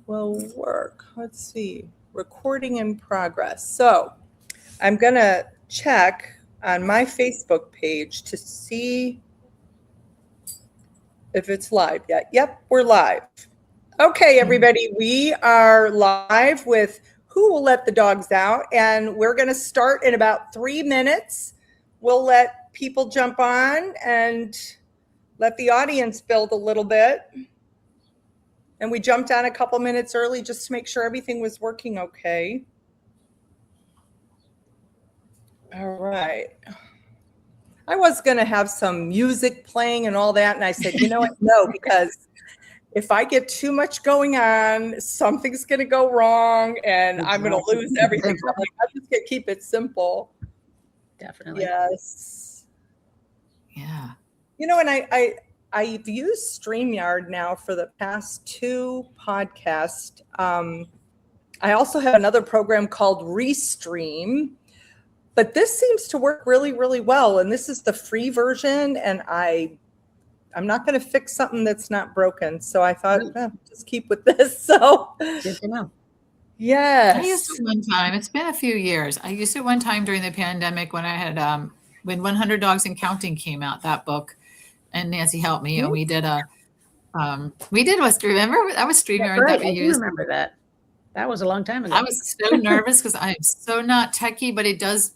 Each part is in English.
will work. Let's see. Recording in progress. So I'm going to check on my Facebook page to see if it's live yet. Yep, we're live. Okay, everybody, we are live with Who Will Let the Dogs Out? And we're going to start in about 3 minutes. We'll let people jump on and let the audience build a little bit. And we jumped on a couple minutes early just to make sure everything was working okay. All right. I was going to have some music playing and all that. And I said, you know what? No, because if I get too much going on, something's going to go wrong and I'm going to lose everything. I'm like, I'm just going to keep it simple. Definitely. Yes. Yeah. You know, and I've used StreamYard now for the past 2 podcasts. I also have another program called Restream, but this seems to work really, really well. And this is the free version, and I'm not going to fix something that's not broken. So I thought, just keep with this. So good to know. Yes. I used it one time. It's been a few years. I used it one time during the pandemic when I had when 100 Dogs and Counting came out, that book, and Nancy helped me, and we did remember that was StreamYard that we used. I remember that. That was a long time ago. I was so nervous because I'm so not techie, but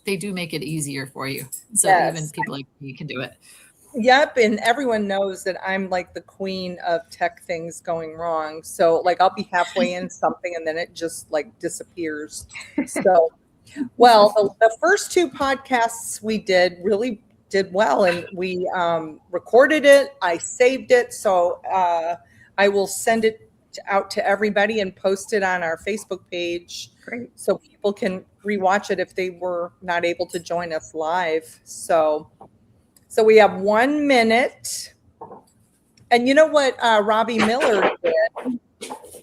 they do make it easier for you. So even people like me can do it. Yep, and everyone knows that I'm like the queen of tech things going wrong. So like I'll be halfway in something and then it just like disappears. So, well, the first 2 podcasts we did really did well, and we recorded it. I saved it, so I will send it out to everybody and post it on our Facebook page. Great. So people can rewatch it if they were not able to join us live. So we have 1 minute. And you know what Robbie Miller did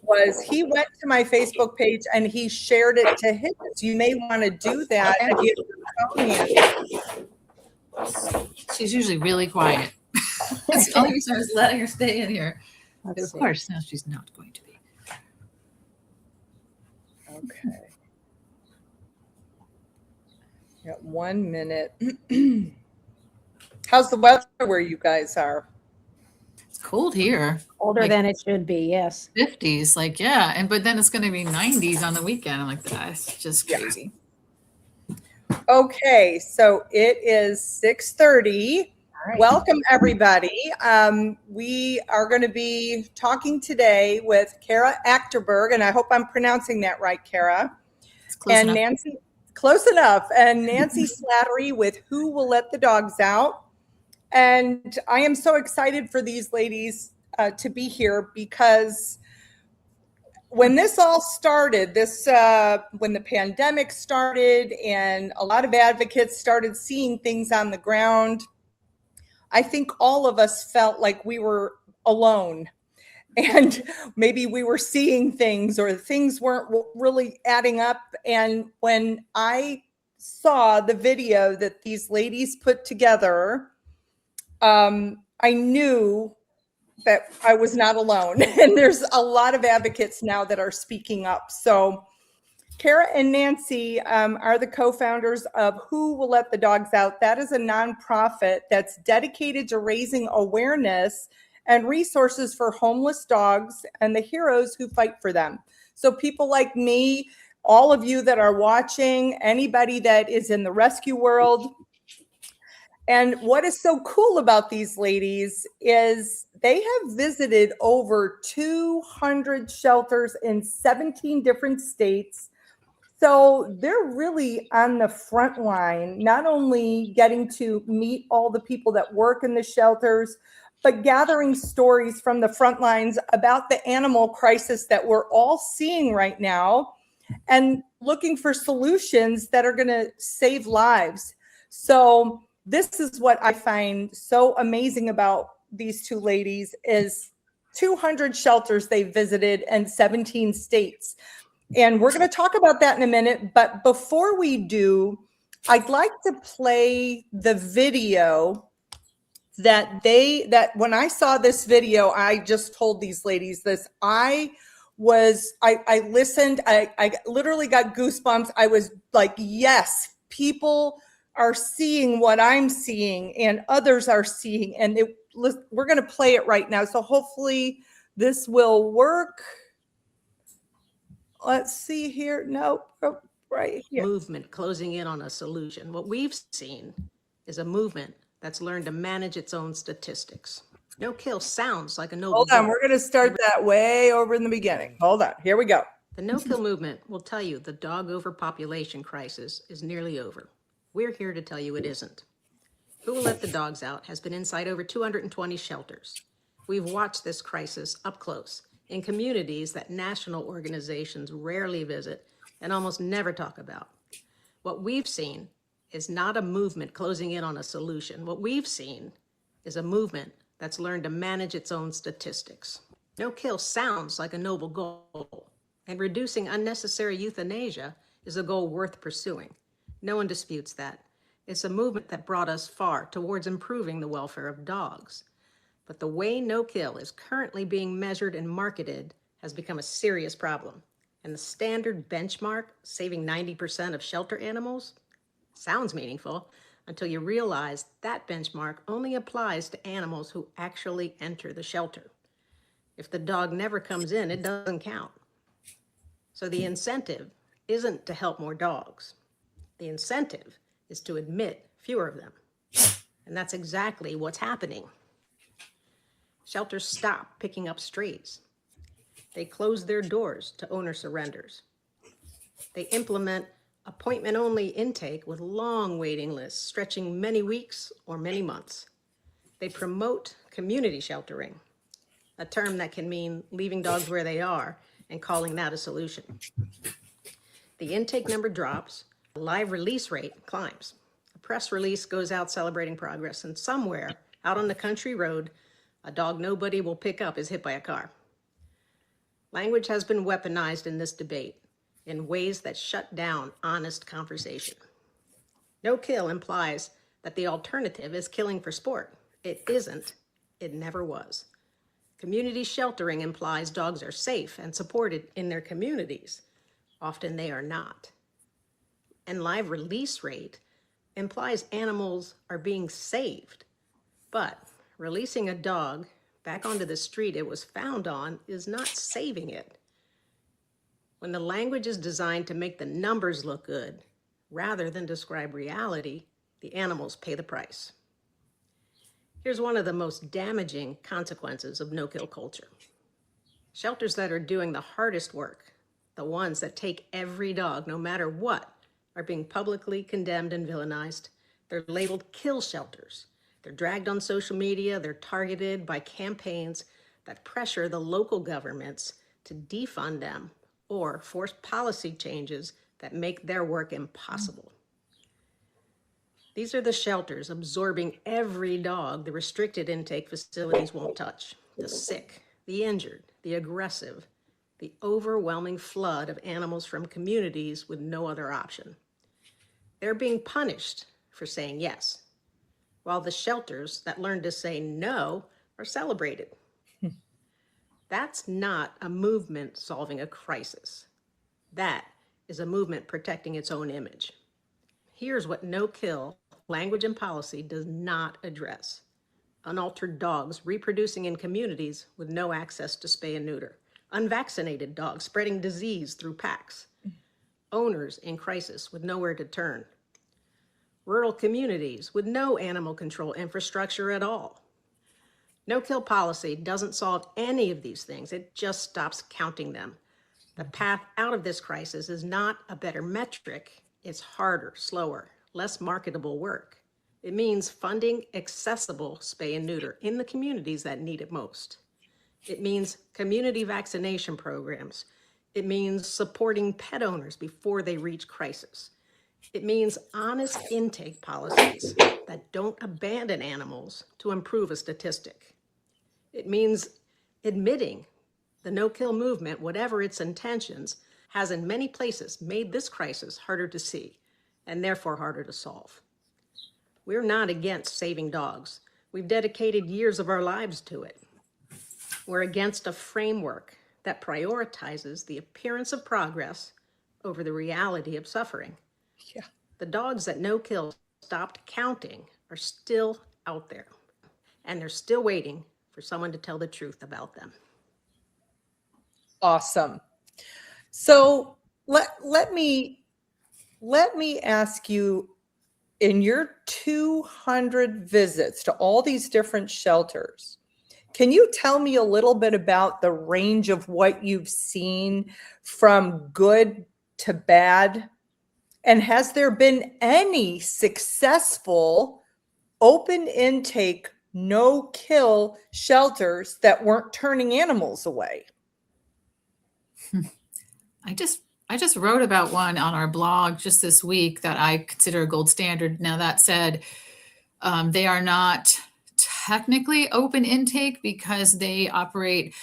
was he went to my Facebook page and he shared it to his. You may want to do that. She's usually really quiet. That's the only reason I was letting her stay in here. Of course, now she's not going to be. Okay. Got 1 minute. How's the weather where you guys are? It's cold here. Colder than it should be, yes. 50s, but then it's going to be 90s on the weekend. I'm like, that's just crazy. Okay, so it is 6:30. Right. Welcome, everybody. We are going to be talking today with Kara Achterberg, and I hope I'm pronouncing that right, Kara. And Nancy, close enough. And Nancy Slattery with Who Will Let the Dogs Out. And I am so excited for these ladies to be here because when this all started, when the pandemic started and a lot of advocates started seeing things on the ground, I think all of us felt like we were alone and maybe we were seeing things or things weren't really adding up. And when I saw the video that these ladies put together, I knew that I was not alone. And there's a lot of advocates now that are speaking up. So Kara and Nancy are the co-founders of Who Will Let the Dogs Out. That is a nonprofit that's dedicated to raising awareness and resources for homeless dogs and the heroes who fight for them. So people like me, all of you that are watching, anybody that is in the rescue world. And what is so cool about these ladies is they have visited over 200 shelters in 17 different states. So they're really on the front line, not only getting to meet all the people that work in the shelters, but gathering stories from the front lines about the animal crisis that we're all seeing right now and looking for solutions that are going to save lives. So this is what I find so amazing about these 2 ladies is 200 shelters they visited in 17 states. And we're going to talk about that in a minute. But before we do, I'd like to play the video that when I saw this video, I just told these ladies this. I was, I listened, I literally got goosebumps. I was like, yes, people are seeing what I'm seeing and others are seeing. And we're going to play it right now. So hopefully this will work. Let's see here. Nope. Oh, right here. Movement closing in on a solution. What we've seen is a movement that's learned to manage its own statistics. No kill sounds like a noble Hold on. goal. We're going to start that way over in the beginning. Hold on. Here we go. The no-kill movement will tell you the dog overpopulation crisis is nearly over. We're here to tell you it isn't. Who Will Let the Dogs Out has been inside over 220 shelters. We've watched this crisis up close in communities that national organizations rarely visit and almost never talk about. What we've seen is not a movement closing in on a solution. What we've seen is a movement that's learned to manage its own statistics. No kill sounds like a noble goal, and reducing unnecessary euthanasia is a goal worth pursuing. No one disputes that. It's a movement that brought us far towards improving the welfare of dogs. But the way no kill is currently being measured and marketed has become a serious problem. And the standard benchmark, saving 90% of shelter animals, sounds meaningful until you realize that benchmark only applies to animals who actually enter the shelter. If the dog never comes in, it doesn't count. So the incentive isn't to help more dogs. The incentive is to admit fewer of them. And that's exactly what's happening. Shelters stop picking up strays. They close their doors to owner surrenders. They implement appointment-only intake with long waiting lists stretching many weeks or many months. They promote community sheltering, a term that can mean leaving dogs where they are and calling that a solution. The intake number drops, the live release rate climbs. A press release goes out celebrating progress, and somewhere out on the country road, a dog nobody will pick up is hit by a car. Language has been weaponized in this debate in ways that shut down honest conversation. No kill implies that the alternative is killing for sport. It isn't. It never was. Community sheltering implies dogs are safe and supported in their communities. Often they are not. And live release rate implies animals are being saved. But releasing a dog back onto the street it was found on is not saving it. When the language is designed to make the numbers look good, rather than describe reality, the animals pay the price. Here's one of the most damaging consequences of no-kill culture. Shelters that are doing the hardest work, the ones that take every dog, no matter what, are being publicly condemned and villainized. They're labeled kill shelters. They're dragged on social media. They're targeted by campaigns that pressure the local governments to defund them or force policy changes that make their work impossible. These are the shelters absorbing every dog the restricted intake facilities won't touch. The sick, the injured, the aggressive, the overwhelming flood of animals from communities with no other option. They're being punished for saying yes, while the shelters that learn to say no are celebrated. That's not a movement solving a crisis. That is a movement protecting its own image. Here's what no-kill language and policy does not address: unaltered dogs reproducing in communities with no access to spay and neuter, unvaccinated dogs spreading disease through packs, owners in crisis with nowhere to turn, rural communities with no animal control infrastructure at all. No-kill policy doesn't solve any of these things. It just stops counting them. The path out of this crisis is not a better metric. It's harder, slower, less marketable work. It means funding accessible spay and neuter in the communities that need it most. It means community vaccination programs. It means supporting pet owners before they reach crisis. It means honest intake policies that don't abandon animals to improve a statistic. It means admitting the no-kill movement, whatever its intentions, has in many places made this crisis harder to see and therefore harder to solve. We're not against saving dogs. We've dedicated years of our lives to it. We're against a framework that prioritizes the appearance of progress over the reality of suffering. Yeah. The dogs that No Kill stopped counting are still out there, and they're still waiting for someone to tell the truth about them. Awesome. So let me ask you, in your 200 visits to all these different shelters, can you tell me a little bit about the range of what you've seen from good to bad? And has there been any successful open intake, no kill shelters that weren't turning animals away? I just wrote about one on our blog just this week that I consider a gold standard. Now, that said, they are not technically open intake because they operate,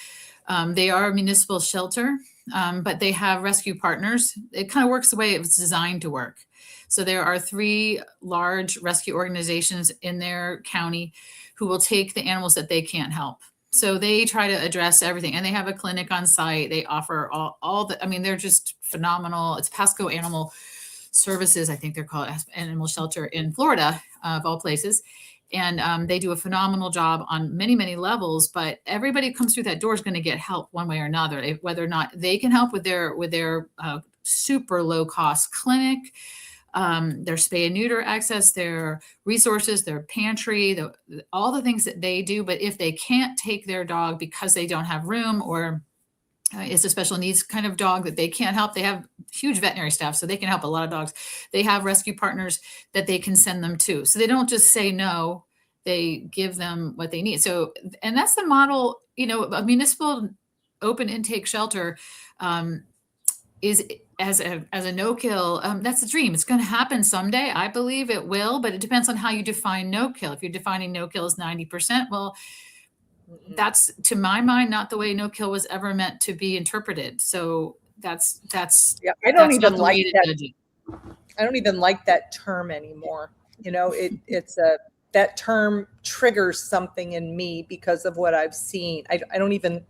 they are a municipal shelter, but they have rescue partners. It kind of works the way it was designed to work. So there are 3 large rescue organizations in their county who will take the animals that they can't help. So they try to address everything, and they have a clinic on site. They offer all the, I mean, they're just phenomenal. It's Pasco Animal Services, I think they're called, animal shelter in Florida, of all places. And they do a phenomenal job on many, many levels, but everybody who comes through that door is going to get help one way or another, whether or not they can help with their super low cost clinic, their spay and neuter access, their resources, their pantry, all the things that they do. But if they can't take their dog because they don't have room, or it's a special needs kind of dog that they can't help, they have huge veterinary staff, so they can help a lot of dogs. They have rescue partners that they can send them to. So they don't just say no, they give them what they need. So, and that's the model, a municipal open intake shelter is as a no-kill, that's a dream. It's going to happen someday. I believe it will, but it depends on how you define no-kill. If you're defining no-kill as 90%, well, that's, to my mind, not the way no-kill was ever meant to be interpreted. So that's yeah. I don't that's even not the like way to that. judge it. I don't even like that term anymore. That term triggers something in me because of what I've seen. I don't even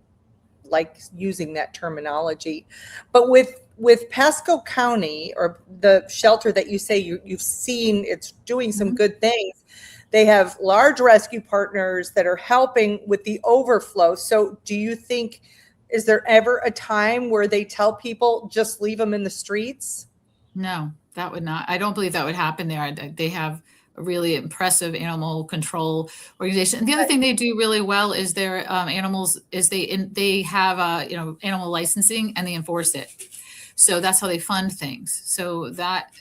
like using that terminology. But with Pasco County, or the shelter that you say you've seen, it's doing some good things. They have large rescue partners that are helping with the overflow. So do you think, is there ever a time where they tell people just leave them in the streets? No, that would not, I don't believe that would happen there. They have a really impressive animal control organization. And the other thing they do really well is their animals is they have animal licensing, and they enforce it. So that's how they fund things. So that,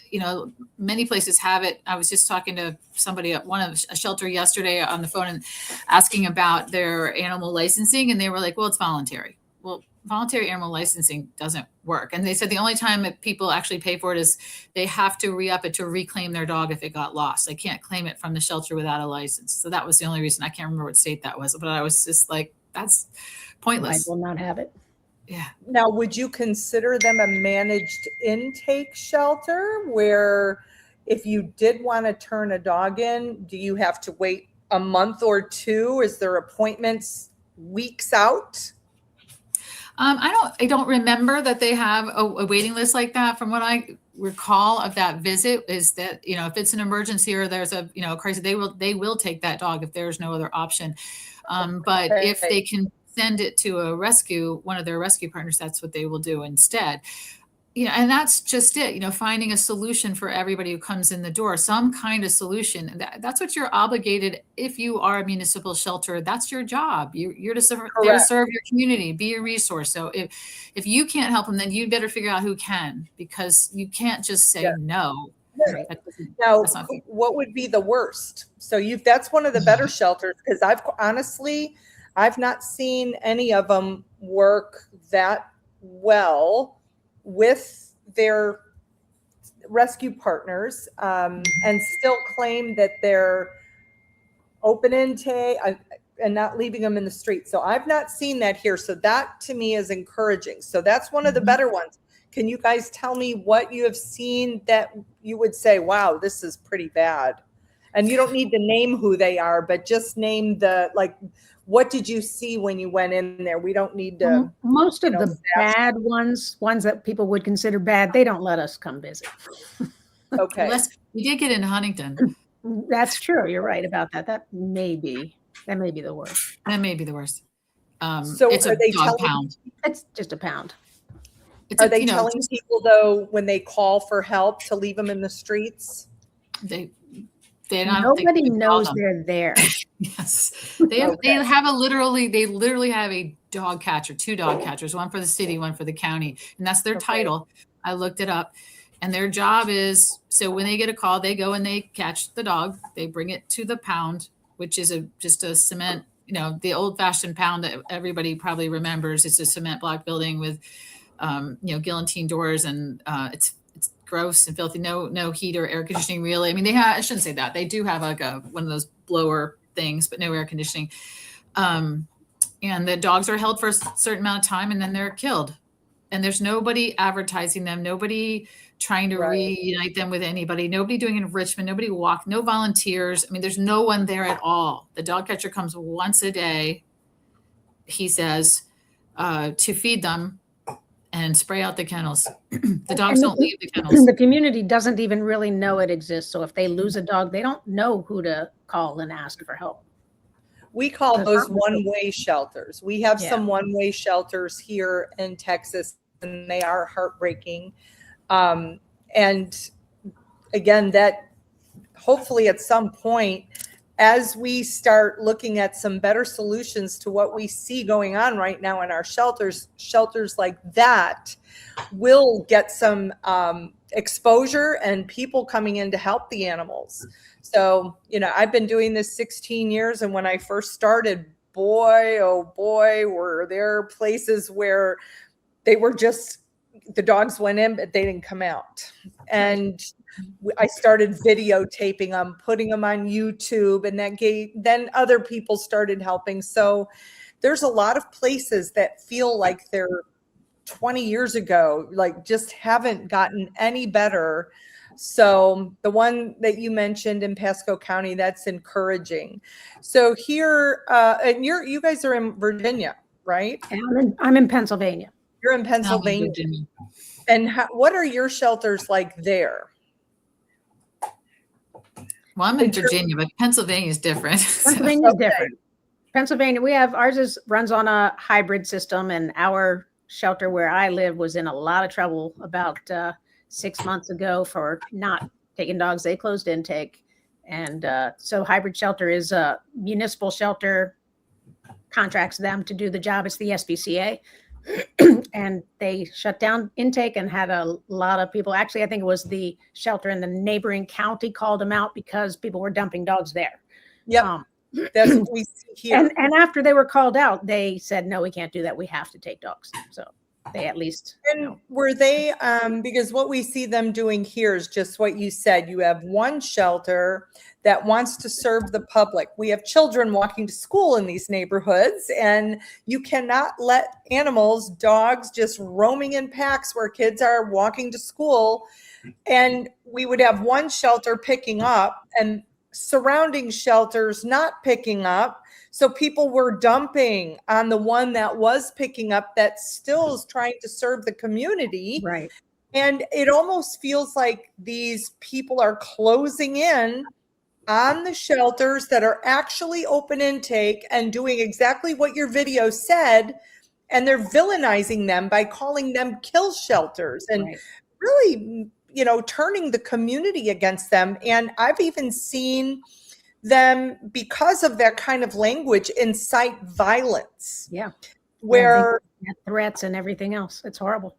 many places have it. I was just talking to somebody at a shelter yesterday on the phone and asking about their animal licensing, and they were like, well, it's voluntary. Well, voluntary animal licensing doesn't work. And they said the only time that people actually pay for it is they have to re-up it to reclaim their dog if it got lost. They can't claim it from the shelter without a license. So that was the only reason. I can't remember what state that was, but I was just like, that's pointless. I will not have it. Yeah. Now, would you consider them a managed intake shelter where if you did want to turn a dog in, do you have to wait a month or 2? Is there appointments weeks out? I don't remember that they have a waiting list like that. From what I recall of that visit is that, if it's an emergency or there's a crisis, they will take that dog if there's no other option. But if they can send it to one of their rescue partners, that's what they will do instead. And that's just it, finding a solution for everybody who comes in the door, some kind of solution. That's what you're obligated. If you are a municipal shelter, that's your job. You're to serve your community, be a resource. So if you can't help them, then you better figure out who can, because you can't just say no. Right. Now, what would be the worst? So that's one of the better shelters, because I've not seen any of them work that well with their rescue partners, and still claim that they're open intake and not leaving them in the street. So I've not seen that here. So that to me is encouraging. So that's one of the better ones. Can you guys tell me what you have seen that you would say, wow, this is pretty bad? And you don't need to name who they are, but just name what did you see when you went in there? We don't need to. Most of you know, the bad ones that people would consider bad, they don't let us come visit. Okay. Unless we did get into Huntington. That's true. You're right about that. That may be the worst. That may be the worst. So it's are a they dog telling- pound. It's just a pound. It's Are a, they you know, telling people though when they call for help to leave them in the streets? they I don't think Nobody we call knows them. they're there. Yes, they literally have a dog catcher, 2 dog catchers, one for the city, one for the county, and that's their Okay. title. I looked it up, and their job is, so when they get a call, they go and they catch the dog, they bring it to the pound, which is just a cement, you know, the old fashioned pound that everybody probably remembers. It's a cement block building with, you know, guillotine doors, and it's gross and filthy. No heat or air conditioning really. I mean, I shouldn't say that. They do have like one of those blower things, but no air conditioning. And the dogs are held for a certain amount of time and then they're killed. And there's nobody advertising them, nobody trying to reunite them with anybody, nobody doing enrichment, nobody no volunteers. I mean, there's no one there at all. The dog catcher comes once a day, he says, to feed them and spray out the kennels. The dogs don't leave the kennels. The community doesn't even really know it exists. So if they lose a dog, they don't know who to call and ask for help. We call those one-way shelters. We have Yeah. some one-way shelters here in Texas, and they are heartbreaking. And again, that hopefully at some point, as we start looking at some better solutions to what we see going on right now in our shelters like that will get some exposure and people coming in to help the animals. So, you know, I've been doing this 16 years. And when I first started, boy, oh boy, were there places where they were just, the dogs went in, but they didn't come out. And I started videotaping them, putting them on YouTube, and then other people started helping. So there's a lot of places that feel like they're 20 years ago, like just haven't gotten any better. So the one that you mentioned in Pasco County, that's encouraging. So here, and you guys are in Virginia, right? I'm in Pennsylvania. You're in Pennsylvania. And what are your shelters like there? Well, I'm in Virginia, but Pennsylvania is different. Pennsylvania is different. Pennsylvania, ours runs on a hybrid system, and our shelter where I live was in a lot of trouble about 6 months ago for not taking dogs. They closed intake. And so hybrid shelter is a municipal shelter, contracts them to do the job. It's the SPCA. And they shut down intake and had a lot of people. Actually, I think it was the shelter in the neighboring county called them out because people were dumping dogs there. Yep. That's what we see here. And after they were called out, they said, no, we can't do that. We have to take dogs. So they at least. And were they, because what we see them doing here is just what you said. You have one shelter that wants to serve the public. We have children walking to school in these neighborhoods, and you cannot let animals, dogs, just roaming in packs where kids are walking to school. And we would have one shelter picking up and surrounding shelters not picking up. So people were dumping on the one that was picking up that still is trying to serve the community. Right. And it almost feels like these people are closing in on the shelters that are actually open intake and doing exactly what your video said. And they're villainizing them by calling them kill shelters and really, you know, turning the community against them. And I've even seen them, because of that kind of language, incite violence. Yeah. Where threats and everything else. It's horrible.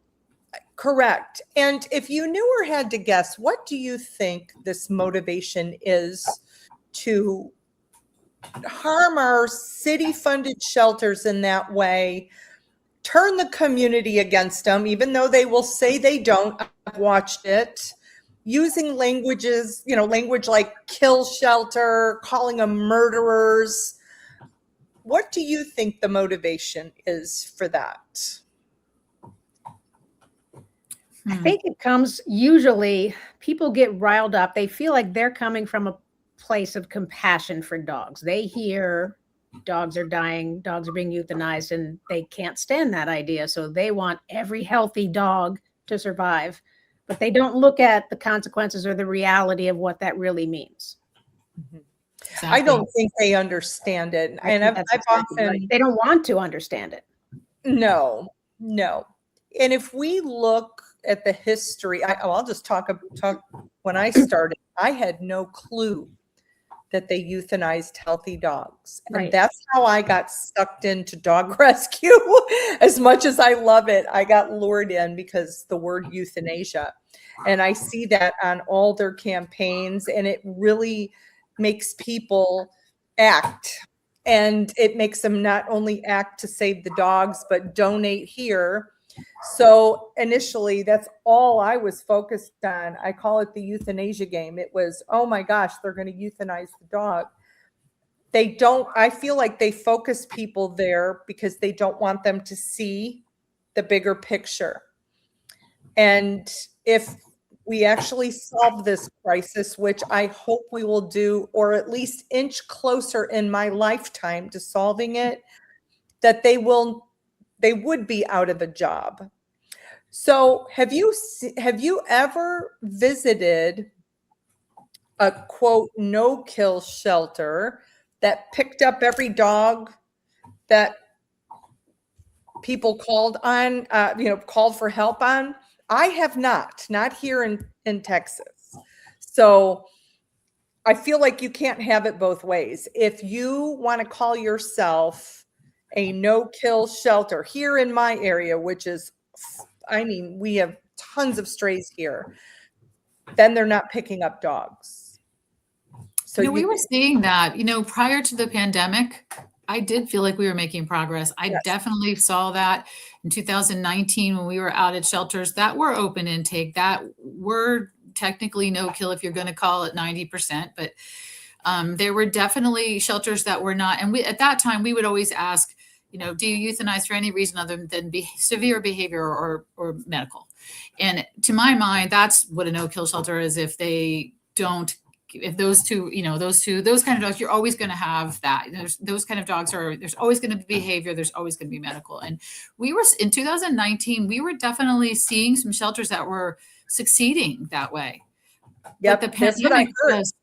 Correct. And if you knew or had to guess, what do you think this motivation is to harm our city-funded shelters in that way, turn the community against them, even though they will say they don't? I've watched it. Using language like kill shelter, calling them murderers. What do you think the motivation is for that? I think it comes, usually people get riled up. They feel like they're coming from a place of compassion for dogs. They hear dogs are dying, dogs are being euthanized, and they can't stand that idea. So they want every healthy dog to survive, but they don't look at the consequences or the reality of what that really means. I don't think they understand it. I And think I've that's exactly right. often, They don't want to understand it. no. And if we look at the history, I'll just talk. When I started, I had no clue that they euthanized healthy dogs. And Right. that's how I got sucked into dog rescue. As much as I love it, I got lured in because the word euthanasia. And I see that on all their campaigns, and it really makes people act. And it makes them not only act to save the dogs, but donate here. So initially, that's all I was focused on. I call it the euthanasia game. It was, oh my gosh, they're going to euthanize the dog. They don't, I feel like they focus people there because they don't want them to see the bigger picture. And if we actually solve this crisis, which I hope we will do, or at least inch closer in my lifetime to solving it, that they would be out of a job. So have you ever visited a quote no-kill shelter that picked up every dog that people called on, called for help on? I have not here in Texas. So I feel like you can't have it both ways. If you want to call yourself a no-kill shelter here in my area, which is, I mean, we have tons of strays here, then they're not picking up dogs. So we were seeing that, prior to the pandemic, I did feel like we were making progress. I definitely saw that in 2019 when we were out at shelters that were open intake, that were technically no kill if you're going to call it 90%, but there were definitely shelters that were not. And at that time, we would always ask, do you euthanize for any reason other than severe behavior or medical? And to my mind, that's what a no-kill shelter is. If those kind of dogs, you're always going to have that. Those kind of dogs there's always going to be behavior. There's always going to be medical. And we were in 2019, we were definitely seeing some shelters that were succeeding that way. Yep, but the pandemic just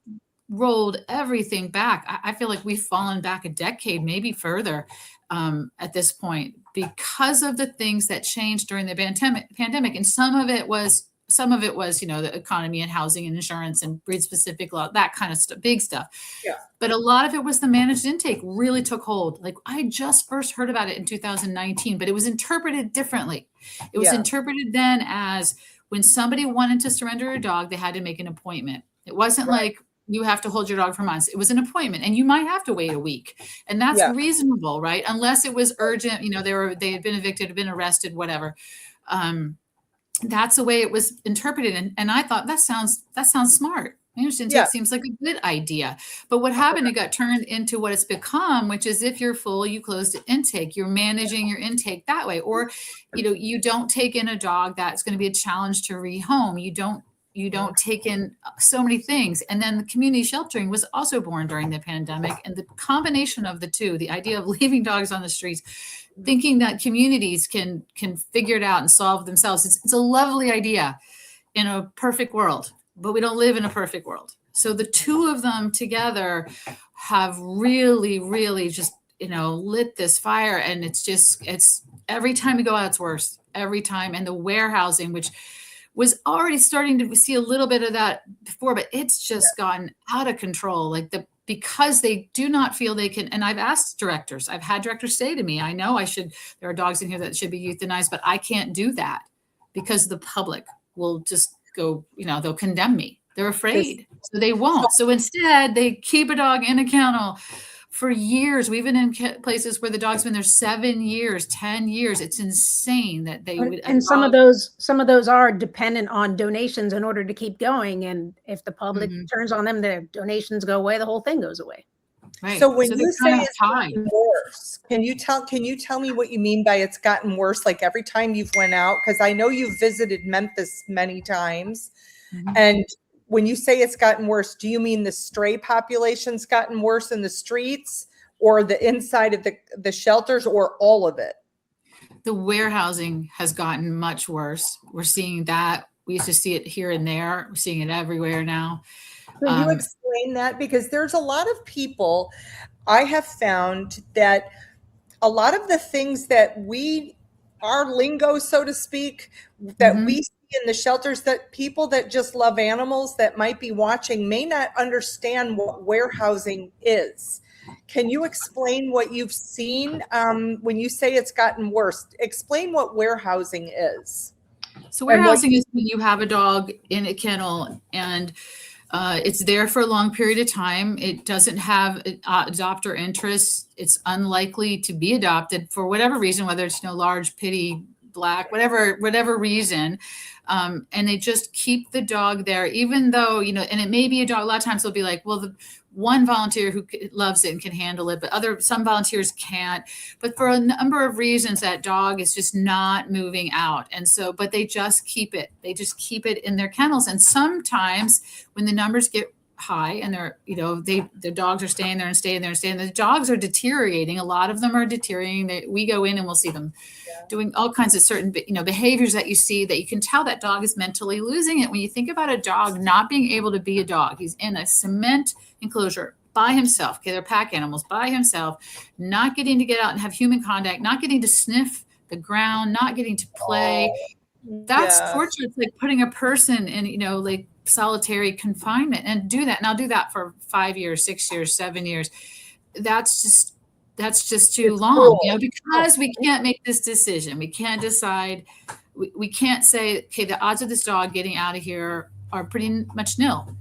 rolled everything back. I feel like we've fallen back a decade, maybe further at this point because of the things that changed during the pandemic. And some of it was, the economy and housing and insurance and breed specific law, that kind of stuff, big stuff. Yeah. But a lot of it was the managed intake really took hold. Like I just first heard about it in 2019, but it was interpreted differently. It was interpreted then as when somebody wanted to surrender a dog, they had to make an appointment. It wasn't like you have to hold your dog for months. It was an appointment and you might have to wait a week. And that's reasonable, right? Unless it was urgent, they had been evicted, had been arrested, whatever. That's the way it was interpreted. And I thought that sounds smart. Managed intake seems like a good idea. But what happened, it got turned into what it's become, which is if you're full, you close the intake. You're managing your intake that way. Or, you don't take in a dog that's going to be a challenge to rehome. You don't take in so many things. And then the community sheltering was also born during the pandemic. And the combination of the two, the idea of leaving dogs on the streets, thinking that communities can figure it out and solve themselves. It's a lovely idea in a perfect world, but we don't live in a perfect world. So the two of them together have really, really just, lit this fire. And it's every time we go out, it's worse every time. And the warehousing, which was already starting to see a little bit of that before, but it's just gotten out of control. Because they do not feel they can. And I've asked directors, I've had directors say to me, I know there are dogs in here that should be euthanized, but I can't do that because the public will just go, they'll condemn me. They're afraid. So they won't. So instead they keep a dog in a kennel for years. We've been in places where the dog's been there 7 years, 10 years. It's insane that they would. And some of those are dependent on donations in order to keep going. And if the public turns on them, their donations go away, the whole thing goes away. Right. So when you say it's gotten worse, can you tell me what you mean by it's gotten worse? Like every time you've went out, because I know you've visited Memphis many times, and when you say it's gotten worse, do you mean the stray population's gotten worse in the streets, or the inside of the shelters, or all of it? The warehousing has gotten much worse. We're seeing that. We used to see it here and there. We're seeing it everywhere now. Can you explain that? Because there's a lot of people, I have found that a lot of the things that our lingo, so to speak, that we see in the shelters, that people that just love animals that might be watching may not understand what warehousing is. Can you explain what you've seen when you say it's gotten worse? Explain what warehousing is. So warehousing is when you have a dog in a kennel and it's there for a long period of time. It doesn't have adopter interest. It's unlikely to be adopted for whatever reason, whether it's large, pitty, black, whatever reason. And they just keep the dog there, even though, and it may be a dog. A lot of times they'll be like, well, the one volunteer who loves it and can handle it, but some volunteers can't. But for a number of reasons, that dog is just not moving out. And so, but they just keep it. They just keep it in their kennels. And sometimes when the numbers get high and the dogs are staying there and staying there and staying, the dogs are deteriorating. A lot of them are deteriorating. We go in and we'll see them doing all kinds of certain, behaviors that you see that you can tell that dog is mentally losing it. When you think about a dog not being able to be a dog, he's in a cement enclosure by himself. Okay, they're pack animals by himself, not getting to get out and have human contact, not getting to sniff the ground, not getting to play. That's torture. It's like putting a person in, like solitary confinement, and do that. And I'll do that for 5 years, 6 years, 7 years. That's just too long, because we can't make this decision. We can't decide. We can't say, okay, the odds of this dog getting out of here are pretty much nil.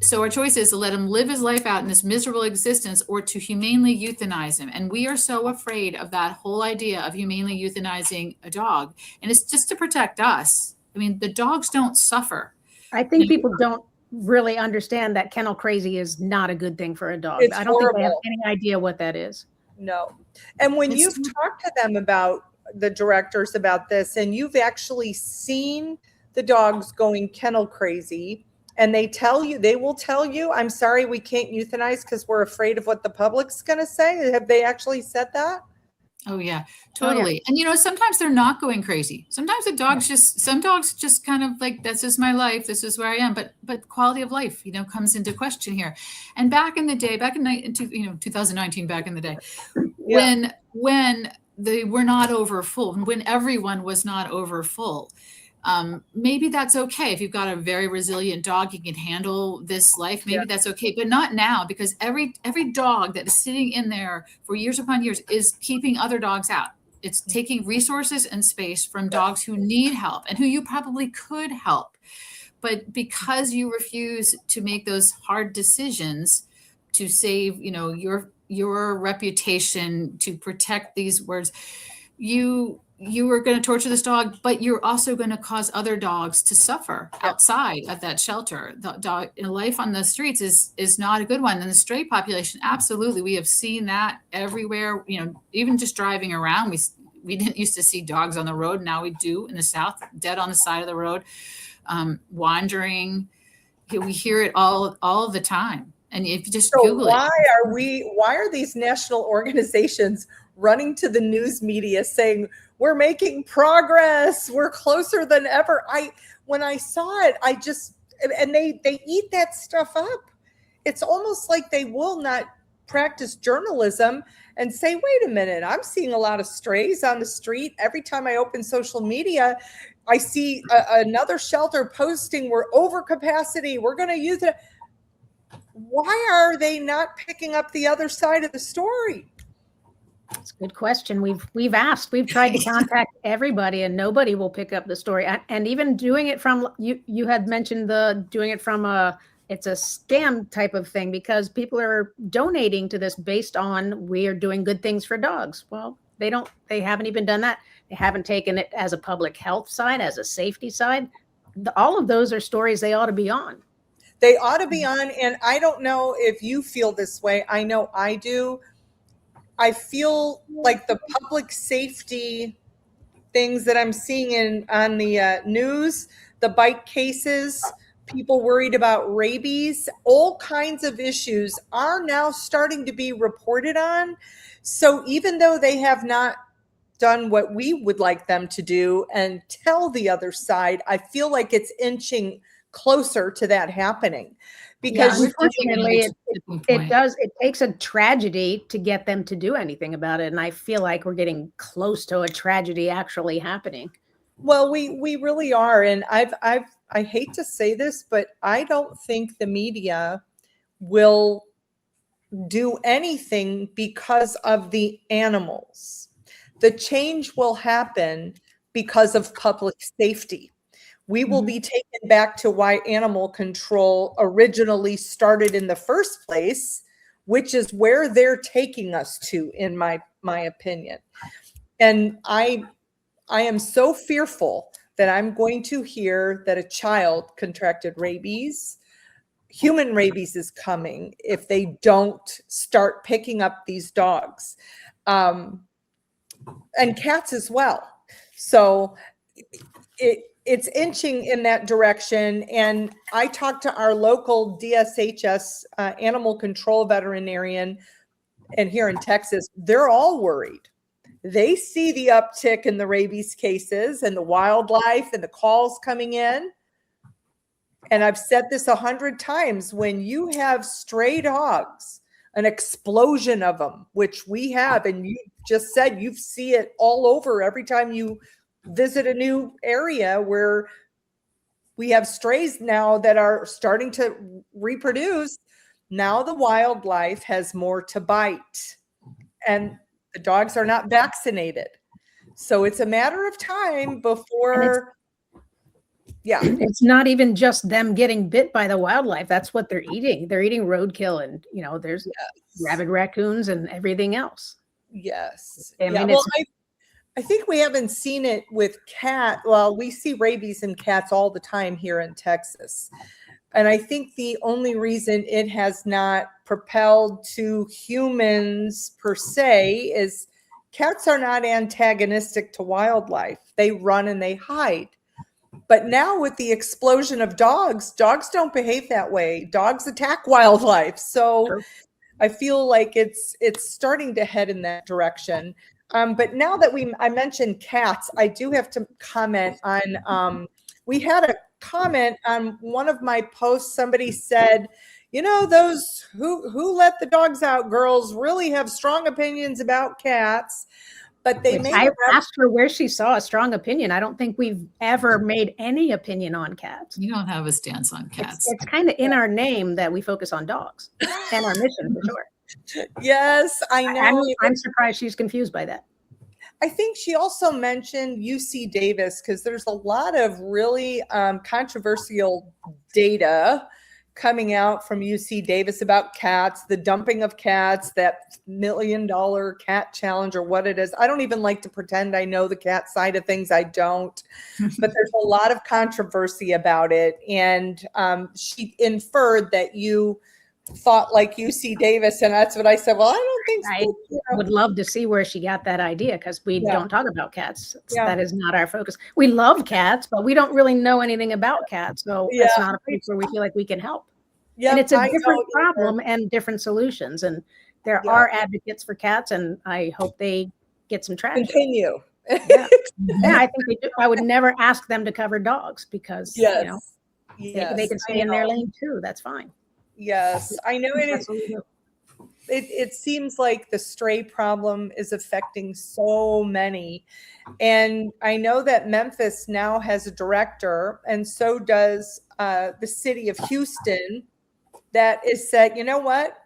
So our choice is to let him live his life out in this miserable existence, or to humanely euthanize him. And we are so afraid of that whole idea of humanely euthanizing a dog. And it's just to protect us. I mean, the dogs don't suffer. I think people don't really understand that kennel crazy is not a good thing for a dog. It's I don't think they have horrible. any idea what that is. No. And when you've talked to them about the directors about this, and you've actually seen the dogs going kennel crazy, and they will tell you, I'm sorry, we can't euthanize because we're afraid of what the public's going to say. Have they actually said that? Oh yeah, totally. Oh, yeah. And sometimes they're not going crazy. Sometimes some dogs just kind of like, this is my life, this is where I am. But quality of life, comes into question here. And back in the day, 2019, back in the day, when they were not over full, when everyone was not over full, maybe that's okay. If you've got a very resilient dog, you can handle this life. Maybe that's okay, but not now, because every dog that is sitting in there for years upon years is keeping other dogs out. It's taking resources and space from dogs who need help and who you probably could help. But because you refuse to make those hard decisions to save, your reputation, to protect these words, you are going to torture this dog, but you're also going to cause other dogs to suffer outside of that shelter. The dog life on the streets is not a good one. And the stray population, absolutely. We have seen that everywhere, even just driving around. We didn't used to see dogs on the road. Now we do in the South, dead on the side of the road, wandering. We hear it all the time. And if you just Google it. Why are these national organizations running to the news media saying, we're making progress, we're closer than ever? When I saw it, and they eat that stuff up. It's almost like they will not practice journalism and say, wait a minute, I'm seeing a lot of strays on the street. Every time I open social media, I see another shelter posting, we're over capacity, we're going to use it. Why are they not picking up the other side of the story? That's a good question. We've asked, we've tried to contact everybody, and nobody will pick up the story. And even doing it from, you had mentioned doing it from it's a scam type of thing, because people are donating to this based on, we are doing good things for dogs. Well, they haven't even done that. They haven't taken it as a public health side, as a safety side. All of those are stories they ought to be on. They ought to be on. And I don't know if you feel this way. I know I do. I feel like the public safety things that I'm seeing on the news, the bite cases, people worried about rabies. All kinds of issues are now starting to be reported on. So even though they have not done what we would like them to do and tell the other side, I feel like it's inching closer to that happening. Because unfortunately, it takes a tragedy to get them to do anything about it. And I feel like we're getting close to a tragedy actually happening. Well, we really are. And I hate to say this, but I don't think the media will do anything because of the animals. The change will happen because of public safety. We will be taken back to why animal control originally started in the first place, which is where they're taking us to, in my opinion. And I am so fearful that I'm going to hear that a child contracted rabies. Human rabies is coming if they don't start picking up these dogs, and cats as well. So it's inching in that direction. And I talked to our local DSHS animal control veterinarian, and here in Texas, they're all worried. They see the uptick in the rabies cases and the wildlife and the calls coming in. And I've said this 100 times, when you have stray dogs, an explosion of them, which we have, and you just said you see it all over every time you visit a new area where we have strays now that are starting to reproduce. Now the wildlife has more to bite, and the dogs are not vaccinated. So it's a matter of time before. Yeah. It's not even just them getting bit by the wildlife. That's what they're eating. They're eating roadkill, and there's rabid raccoons and everything else. Yes. I mean, well, I think we haven't seen it with cat. Well, we see rabies in cats all the time here in Texas. And I think the only reason it has not propelled to humans per se is cats are not antagonistic to wildlife. They run and they hide. But now with the explosion of dogs don't behave that way. Dogs attack wildlife. So sure. I feel like it's starting to head in that direction. But now that I mentioned cats, I do have to comment on, we had a comment on one of my posts. Somebody said, those who let the dogs out girls really have strong opinions about cats. But I asked her where she saw a strong opinion. I don't think we've ever made any opinion on cats. You don't have a stance on cats. It's kind of in our name that we focus on dogs, and our mission for sure. Yes, I know. I'm surprised she's confused by that. I think she also mentioned UC Davis, because there's a lot of really controversial data coming out from UC Davis about cats, the dumping of cats, that $1 million cat challenge, or what it is. I don't even like to pretend I know the cat side of things. I don't, but there's a lot of controversy about it. And she inferred that you thought like UC Davis, and that's what I said. Well, I don't think so. I would love to see where she got that idea, because we don't talk about cats. That is not our focus. We love cats, but we don't really know anything about cats. So it's not a place where we feel like we can help. And it's a different problem and different solutions. And there are advocates for cats, and I hope they get some traction. Continue. Yeah, I think they do. I would never ask them to cover dogs, because they can stay in their lane too. That's fine. Yes, I know it seems like the stray problem is affecting so many. And I know that Memphis now has a director, and so does the city of Houston, that is said, you know what,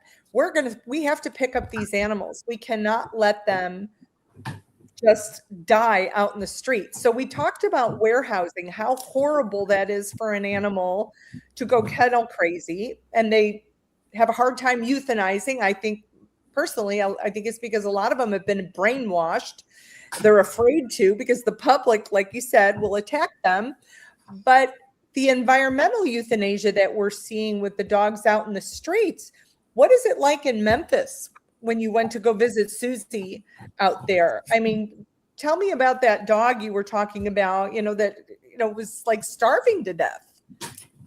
we have to pick up these animals. We cannot let them just die out in the streets. So we talked about warehousing, how horrible that is for an animal to go kennel crazy, and they have a hard time euthanizing. I think personally, I think it's because a lot of them have been brainwashed. They're afraid to, because the public, like you said, will attack them. But the environmental euthanasia that we're seeing with the dogs out in the streets, what is it like in Memphis when you went to go visit Susie out there? I mean, tell me about that dog you were talking about, that was like starving to death.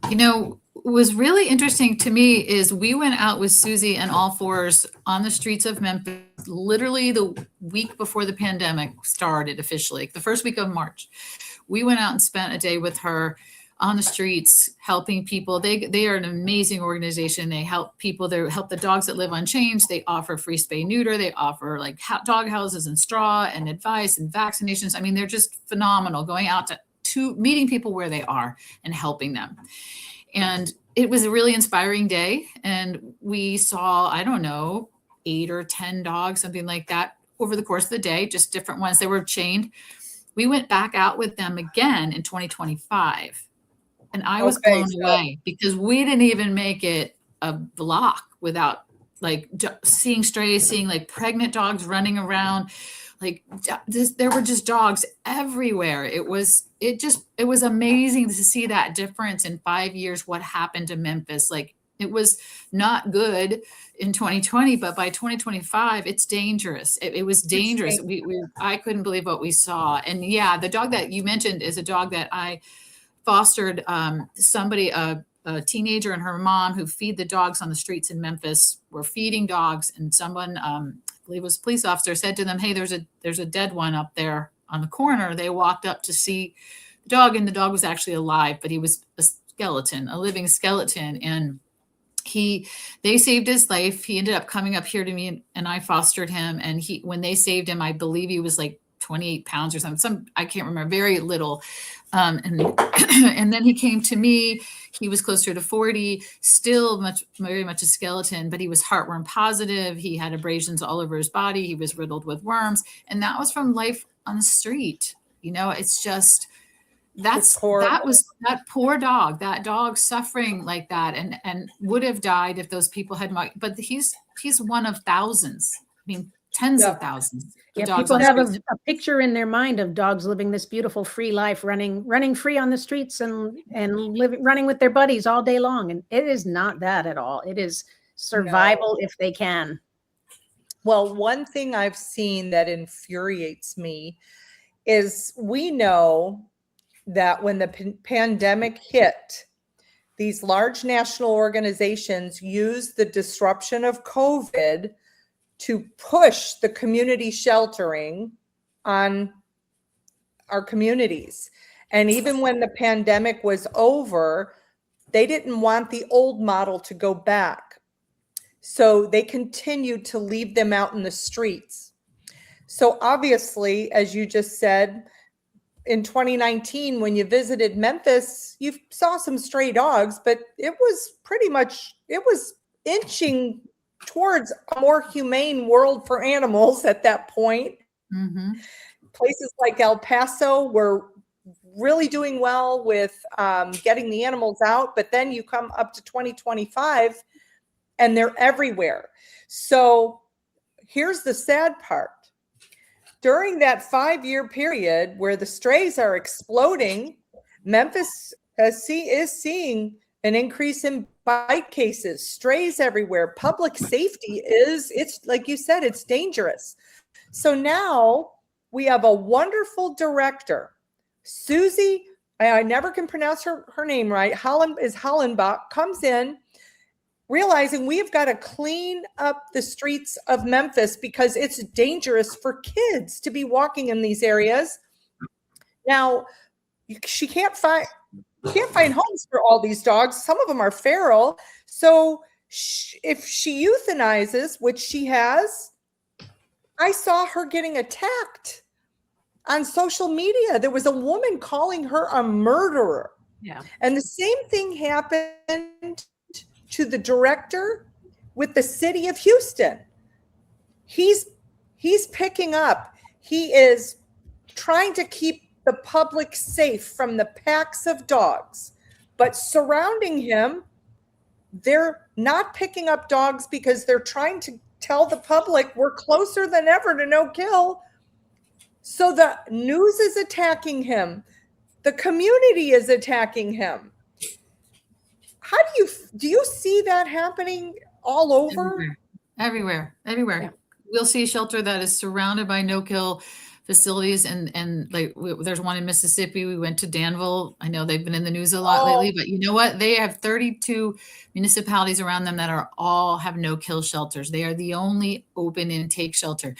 What was really interesting to me is we went out with Susie and All Fours on the streets of Memphis, literally the week before the pandemic started officially, the first week of March. We went out and spent a day with her on the streets, helping people. They are an amazing organization. They help people. They help the dogs that live unchanged. They offer free spay neuter. They offer like dog houses and straw and advice and vaccinations. I mean, they're just phenomenal, going out to meeting people where they are and helping them. And it was a really inspiring day. And we saw, I don't know, 8 or 10 dogs, something like that over the course of the day, just different ones. They were chained. We went back out with them again in 2025. And I was blown away because we didn't even make it a block without like seeing strays, seeing like pregnant dogs running around. Like there were just dogs everywhere. It was amazing to see that difference in 5 years, what happened to Memphis. Like it was not good in 2020, but by 2025, it's dangerous. It was dangerous. I couldn't believe what we saw. And yeah, the dog that you mentioned is a dog that I fostered. A teenager and her mom who feed the dogs on the streets in Memphis were feeding dogs, and someone, I believe it was a police officer, said to them, "Hey, there's a dead one up there on the corner." They walked up to see the dog, and the dog was actually alive, but he was a skeleton, a living skeleton. And they saved his life. He ended up coming up here to me, and I fostered him. And when they saved him, I believe he was like 28 pounds or something. I can't remember, very little. And then he came to me. He was closer to 40, still very much a skeleton, but he was heartworm positive. He had abrasions all over his body. He was riddled with worms. And that was from life on the street. It's just, that poor dog, that dog suffering like that and would have died if those people had, but he's one of thousands. I mean, tens of thousands. People have a picture in their mind of dogs living this beautiful free life, running free on the streets and running with their buddies all day long. And it is not that at all. It is survival if they can. Well, one thing I've seen that infuriates me is we know that when the pandemic hit, these large national organizations used the disruption of COVID to push the community sheltering on our communities. And even when the pandemic was over, they didn't want the old model to go back. So they continued to leave them out in the streets. So obviously, as you just said, in 2019, when you visited Memphis, you saw some stray dogs, but it was inching towards a more humane world for animals at that point. Mm-hmm. Places like El Paso were really doing well with getting the animals out, but then you come up to 2025 and they're everywhere. So here's the sad part. During that 5-year period where the strays are exploding, Memphis is seeing an increase in bite cases, strays everywhere. Public safety it's like you said, it's dangerous. So now we have a wonderful director, Susie, I never can pronounce her name right, Hollenbach, comes in realizing we have got to clean up the streets of Memphis because it's dangerous for kids to be walking in these areas. Now, she can't find homes for all these dogs. Some of them are feral. So if she euthanizes, which she has, I saw her getting attacked on social media. There was a woman calling her a murderer. Yeah. And the same thing happened to the director with the city of Houston. He's picking up. He is trying to keep the public safe from the packs of dogs, but surrounding him, they're not picking up dogs because they're trying to tell the public we're closer than ever to no kill. So the news is attacking him. The community is attacking him. How do you see that happening all over? Everywhere. Yeah. We'll see a shelter that is surrounded by no-kill facilities, and like there's one in Mississippi. We went to Danville. I know they've been in the news a lot lately, but you know what? They have 32 municipalities around them that are all have no kill shelters. They are the only open intake shelter.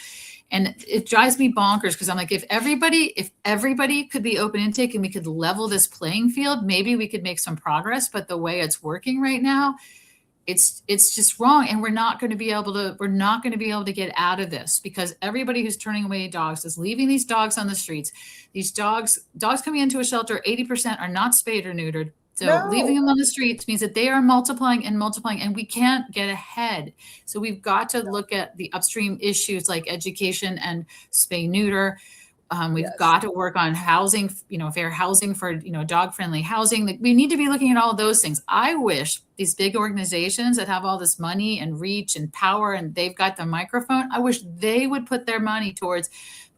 And it drives me bonkers because I'm like, if everybody could be open intake and we could level this playing field, maybe we could make some progress. But the way it's working right now, it's just wrong. And we're not going to be able to get out of this, because everybody who's turning away dogs is leaving these dogs on the streets. These dogs coming into a shelter, 80% are not spayed or neutered. So leaving them on the streets means that they are multiplying, and we can't get ahead. So we've got to look at the upstream issues like education and spay neuter. We've got to work on housing, fair housing for, dog friendly housing. We need to be looking at all of those things. I wish these big organizations that have all this money and reach and power, and they've got the microphone, I wish they would put their money towards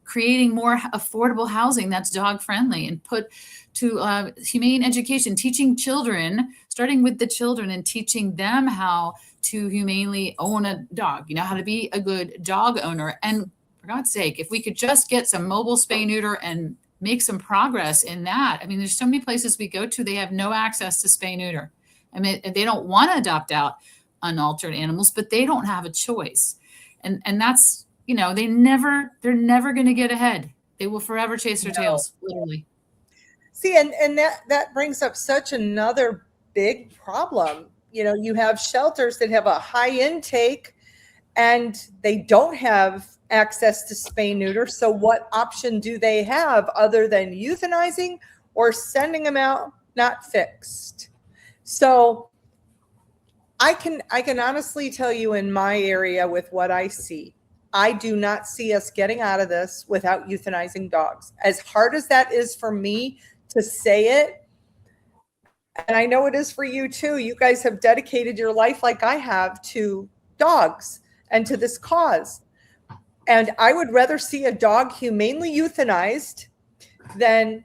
creating more affordable housing that's dog friendly, and put to humane education, teaching children, starting with the children and teaching them how to humanely own a dog, how to be a good dog owner. And for God's sake, if we could just get some mobile spay neuter and make some progress in that. I mean, there's so many places we go to, they have no access to spay neuter. I mean, they don't want to adopt out unaltered animals, but they don't have a choice. And that's, they're never going to get ahead. They will forever chase their tails, literally. See, and that brings up such another big problem. You have shelters that have a high intake and they don't have access to spay neuter. So what option do they have other than euthanizing or sending them out not fixed? So I can honestly tell you, in my area with what I see, I do not see us getting out of this without euthanizing dogs. As hard as that is for me to say it, and I know it is for you too. You guys have dedicated your life, like I have, to dogs and to this cause. And I would rather see a dog humanely euthanized than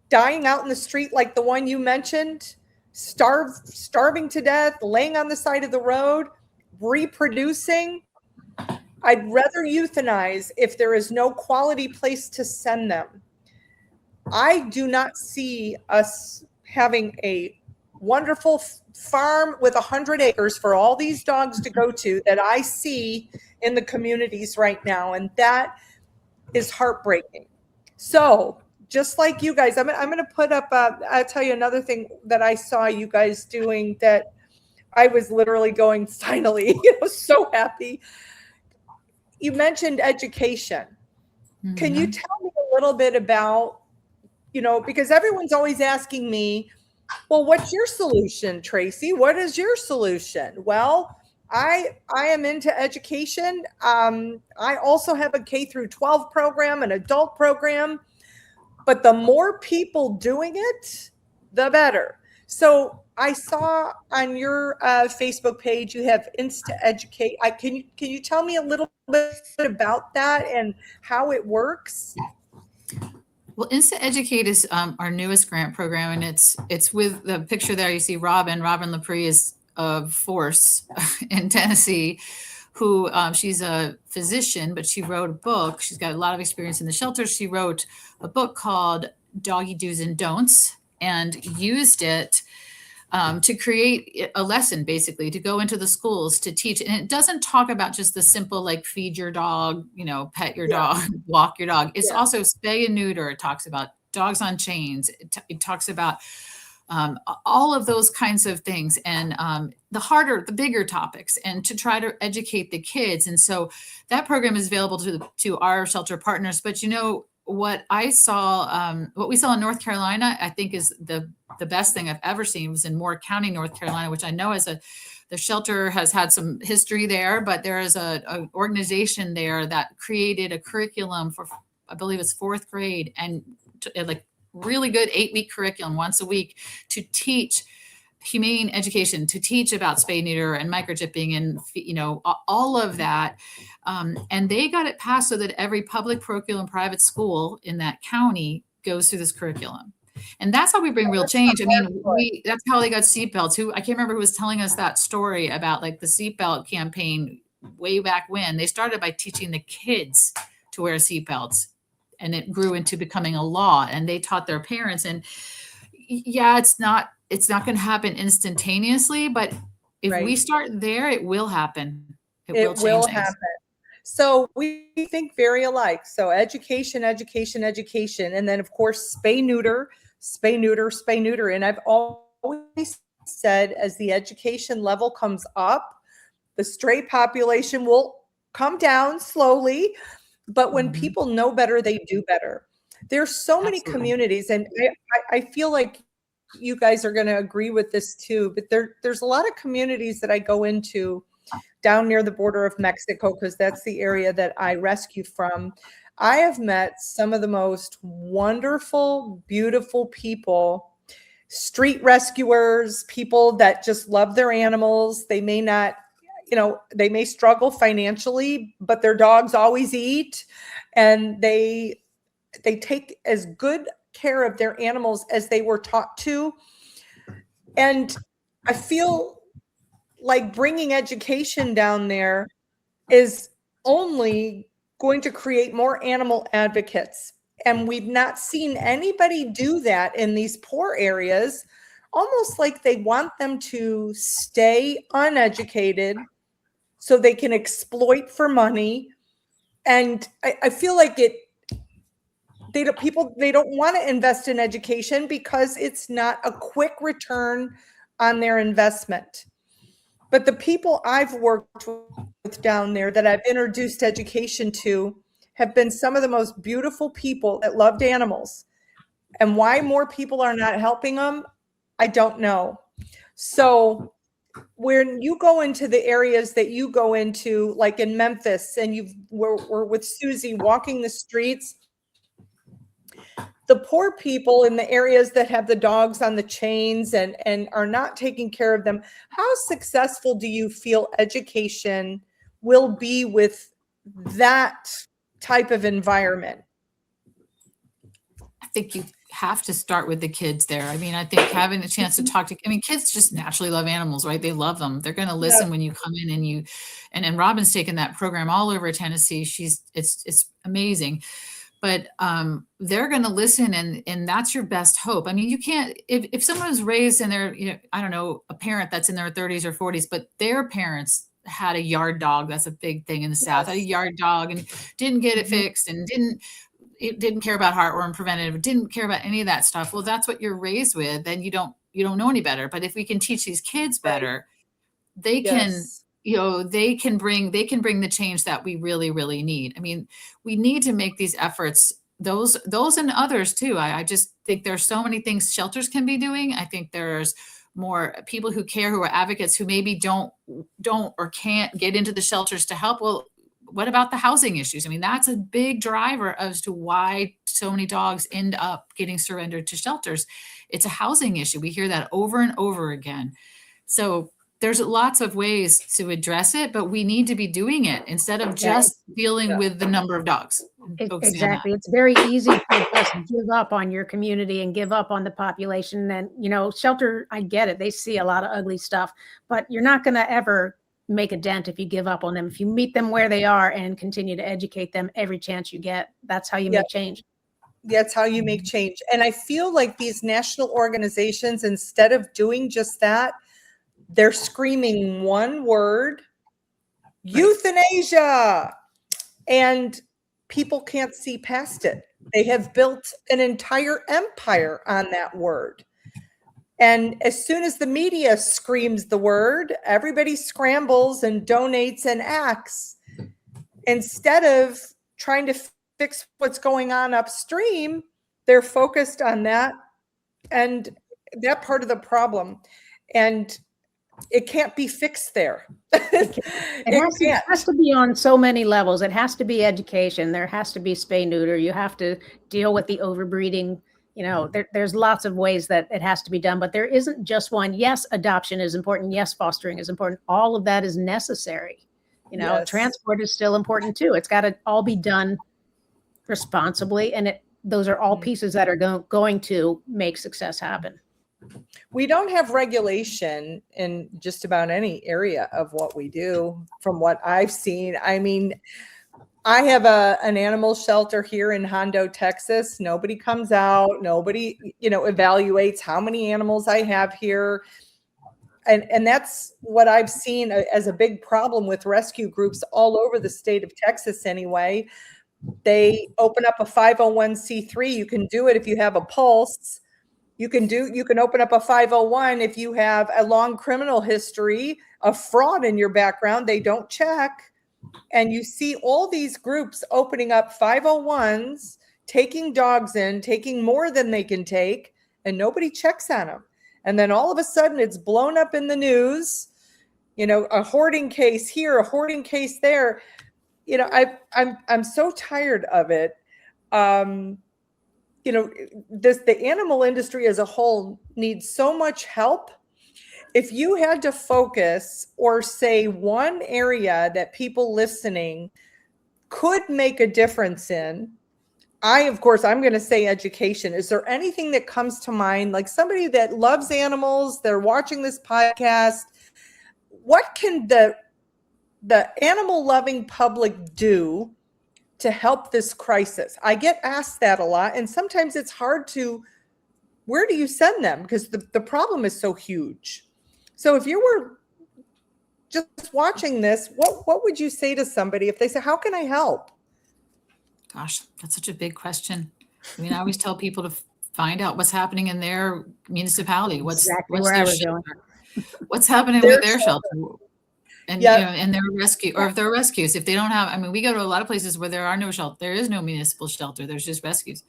dying out in the street like the one you mentioned, starving to death, laying on the side of the road, reproducing. I'd rather euthanize if there is no quality place to send them. I do not see us having a wonderful farm with 100 acres for all these dogs to go to that I see in the communities right now. And that is heartbreaking. So just like you guys, I'm going to put up, I'll tell you another thing that I saw you guys doing that I was literally going, finally, I was so happy. You mentioned education. Mm-hmm. Can you tell me a little bit about, because everyone's always asking me, well, what's your solution, Tracy? What is your solution? Well, I am into education. I also have a K through 12 program, an adult program, but the more people doing it, the better. So I saw on your Facebook page, you have Insta Educate. Can you tell me a little bit about that and how it works? Well, Insta Educate is our newest grant program, and it's with the picture there. You see Robin Lepre is of Force in Tennessee, who she's a physician, but she wrote a book. She's got a lot of experience in the shelters. She wrote a book called Doggy Do's and Don'ts, and used it to create a lesson, basically, to go into the schools to teach. And it doesn't talk about just the simple, like, feed your dog, pet your dog, walk your dog. It's also spay and neuter. It talks about dogs on chains. It talks about all of those kinds of things, and the bigger topics, and to try to educate the kids. And so that program is available to our shelter partners. But what we saw in North Carolina, I think is the best thing I've ever seen, was in Moore County, North Carolina, which I know the shelter has had some history there, but there is a organization there that created a curriculum for, I believe it's 4th grade, and like really good 8-week curriculum once a week to teach humane education, to teach about spay neuter and microchipping and all of that. And they got it passed so that every public, parochial, and private school in that county goes through this curriculum. And that's how we bring real change. I mean, that's how they got seatbelts. I can't remember who was telling us that story about, like, the seatbelt campaign way back when. They started by teaching the kids to wear seatbelts. and it grew into becoming a law, and they taught their parents. And yeah, it's not going to happen instantaneously, but if we Right. start there, it will happen. It will It change will things. happen. So we think very alike. So education, education, education. And then of course, spay, neuter, spay, neuter, spay, neuter. And I've always said, as the education level comes up, the stray population will come down slowly. But when Mhm. people know better, they do better. There's so many Absolutely. communities, and I feel like you guys are going to agree with this too, but there's a lot of communities that I go into down near the border of Mexico, because that's the area that I rescue from. I have met some of the most wonderful, beautiful people, street rescuers, people that just love their animals. They may not, they may struggle financially, but their dogs always eat, and they take as good care of their animals as they were taught to. And I feel like bringing education down there is only going to create more animal advocates. And we've not seen anybody do that in these poor areas, almost like they want them to stay uneducated so they can exploit for money. And I feel like they don't want to invest in education because it's not a quick return on their investment. But the people I've worked with down there that I've introduced education to have been some of the most beautiful people that loved animals. And why more people are not helping them, I don't know. So when you go into the areas that you go into, like in Memphis, and we're with Susie walking the streets, the poor people in the areas that have the dogs on the chains and are not taking care of them, how successful do you feel education will be with that type of environment? I think you have to start with the kids there. I mean, I think having a chance to talk to, kids just naturally love animals, right? They love them. They're going to listen when you come in and Robin's taken that program all over Tennessee. It's amazing. But they're going to listen, and that's your best hope. I mean, you can't, if someone's raised and they're, I don't know, a parent that's in their 30s or 40s, but their parents had a yard dog. That's a big thing in the South. Had a yard dog and didn't get it fixed and didn't care about heartworm preventative, didn't care about any of that stuff. Well, that's what you're raised with. Then you don't know any better. But if we can teach these kids better, they can, they can bring the change that we really, really need. I mean, we need to make these efforts, those and others too. I just think there's so many things shelters can be doing. I think there's more people who care, who are advocates, who maybe don't or can't get into the shelters to help. Well, what about the housing issues? I mean, that's a big driver as to why so many dogs end up getting surrendered to shelters. It's a housing issue. We hear that over and over again. So there's lots of ways to address it, but we need to be doing it instead of just dealing with the number of dogs. Exactly. It's very easy to just give up on your community and give up on the population. And, shelter, I get it. They see a lot of ugly stuff, but you're not going to ever make a dent if you give up on them. If you meet them where they are and continue to educate them every chance you get, that's how you make change. That's how you make change. And I feel like these national organizations, instead of doing just that, they're screaming one word, euthanasia, and people can't see past it. They have built an entire empire on that word. And as soon as the media screams the word, everybody scrambles and donates and acts. Instead of trying to fix what's going on upstream, they're focused on that and that part of the problem. And it can't be fixed there. It has to be on so many levels. It has to be education. There has to be spay neuter. You have to deal with the overbreeding. There's lots of ways that it has to be done, but there isn't just one. Yes, adoption is important. Yes, fostering is important. All of that is necessary. Transport is still important too. It's got to all be done responsibly. And those are all pieces that are going to make success happen. We don't have regulation in just about any area of what we do, from what I've seen. I mean, I have an animal shelter here in Hondo, Texas. Nobody comes out. Nobody, evaluates how many animals I have here. And that's what I've seen as a big problem with rescue groups all over the state of Texas anyway. They open up a 501c3. You can do it if you have a pulse. You can open up a 501 if you have a long criminal history of fraud in your background. They don't check. And you see all these groups opening up 501s, taking dogs in, taking more than they can take, and nobody checks on them. And then all of a sudden it's blown up in the news, a hoarding case here, a hoarding case there. I'm so tired of it. The animal industry as a whole needs so much help. If you had to focus or say one area that people listening could make a difference in, I'm going to say education. Is there anything that comes to mind, like somebody that loves animals, they're watching this podcast? What can the animal loving public do to help this crisis? I get asked that a lot, and sometimes it's hard where do you send them? Because the problem is so huge. So if you were just watching this, what would you say to somebody if they say, how can I help? Gosh, that's such a big question. I mean, I always tell people to find out what's happening in their municipality. What's their shelter? What's happening with their shelter? And and their rescue, or if there are rescues, if they don't have, I mean, we go to a lot of places where there are no shelter. There is no municipal shelter. There's just rescues.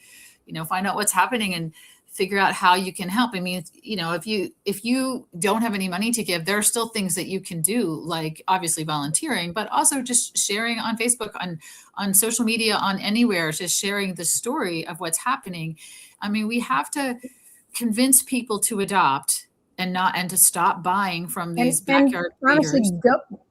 Find out what's happening and figure out how you can help. I mean, if you don't have any money to give, there are still things that you can do, like obviously volunteering, but also just sharing on Facebook, on social media, on anywhere, just sharing the story of what's happening. I mean, we have to convince people to adopt and to stop buying from these backyard breeders. Honestly,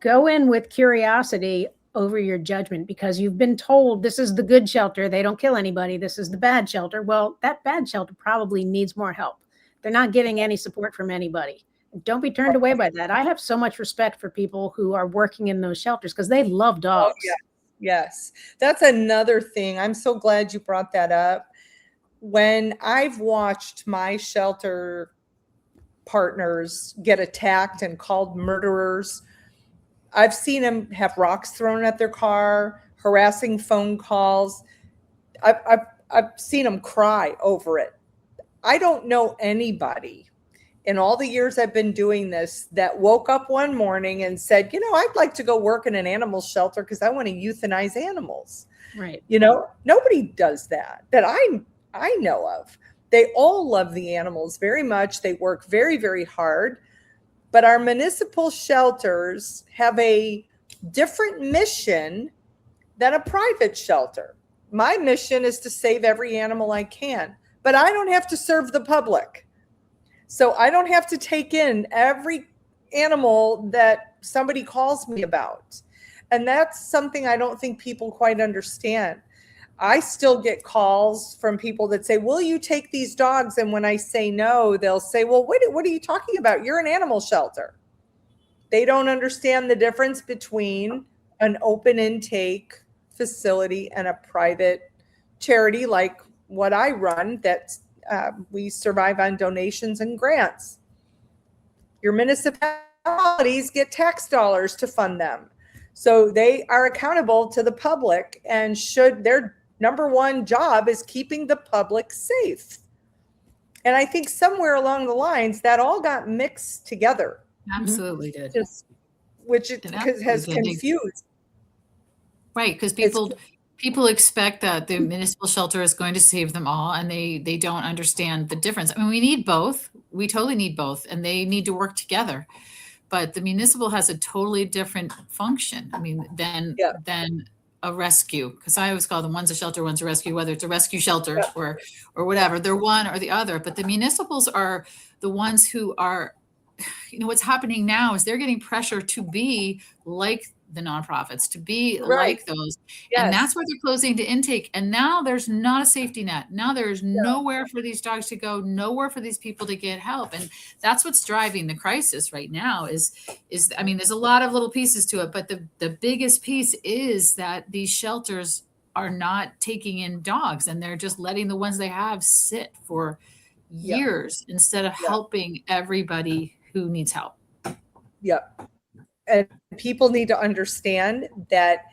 go in with curiosity over your judgment, because you've been told this is the good shelter. They don't kill anybody. This is the bad shelter. Well, that bad shelter probably needs more help. They're not getting any support from anybody. Don't be turned away by that. I have so much respect for people who are working in those shelters because they love dogs. Oh, yes. That's another thing. I'm so glad you brought that up. When I've watched my shelter partners get attacked and called murderers, I've seen them have rocks thrown at their car, harassing phone calls. I've seen them cry over it. I don't know anybody in all the years I've been doing this that woke up one morning and said, I'd like to go work in an animal shelter because I want to euthanize animals. Right. Nobody does that I know of. They all love the animals very much. They work very, very hard. But our municipal shelters have a different mission than a private shelter. My mission is to save every animal I can, but I don't have to serve the public. So I don't have to take in every animal that somebody calls me about. And that's something I don't think people quite understand. I still get calls from people that say, will you take these dogs? And when I say no, they'll say, well, what are you talking about? You're an animal shelter. They don't understand the difference between an open intake facility and a private charity like what I run, that we survive on donations and grants. Your municipalities get tax dollars to fund them. So they are accountable to the public, and their number one job is keeping the public safe. And I think somewhere along the lines that all got mixed together. Absolutely did. Which has confused. Right, because people expect that the municipal shelter is going to save them all, and they don't understand the difference. I mean, we need both. We totally need both, and they need to work together. But the municipal has a totally different function. I mean, than a rescue, because I always call them, one's a shelter, one's a rescue, whether it's a rescue shelter or whatever. They're one or the other. But the municipals are the ones who are, what's happening now is they're getting pressure to be like the nonprofits, to be Right. like those. Yes. And that's where they're closing the intake. And now there's not a safety net. Now there's nowhere for these dogs to go, nowhere for these people to get help. And that's what's driving the crisis right now is I mean, there's a lot of little pieces to it, but the biggest piece is that these shelters are not taking in dogs, and they're just letting the ones they have sit for years instead of helping everybody who needs help. Yep. And people need to understand that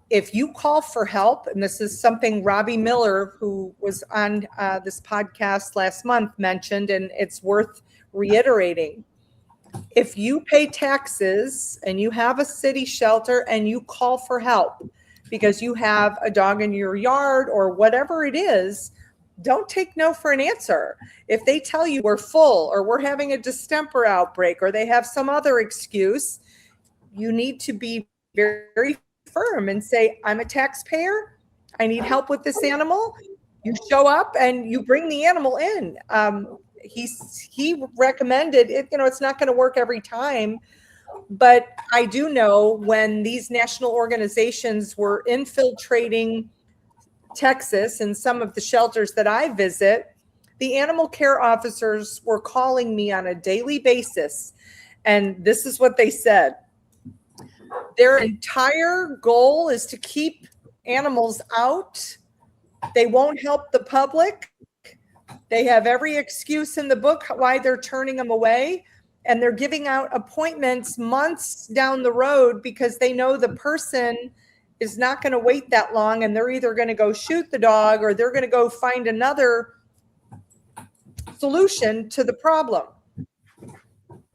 if you call for help, and this is something Robbie Miller, who was on this podcast last month, mentioned, and it's worth reiterating. If you pay taxes and you have a city shelter and you call for help because you have a dog in your yard or whatever it is, don't take no for an answer. If they tell you we're full or we're having a distemper outbreak or they have some other excuse, you need to be very, very firm and say, I'm a taxpayer. I need help with this animal. You show up and you bring the animal in. He recommended it. You know, it's not going to work every time, but I do know when these national organizations were infiltrating Texas and some of the shelters that I visit, the animal care officers were calling me on a daily basis. And this is what they said. Their entire goal is to keep animals out. They won't help the public. They have every excuse in the book why they're turning them away. And they're giving out appointments months down the road because they know the person is not going to wait that long, and they're either going to go shoot the dog or they're going to go find another solution to the problem.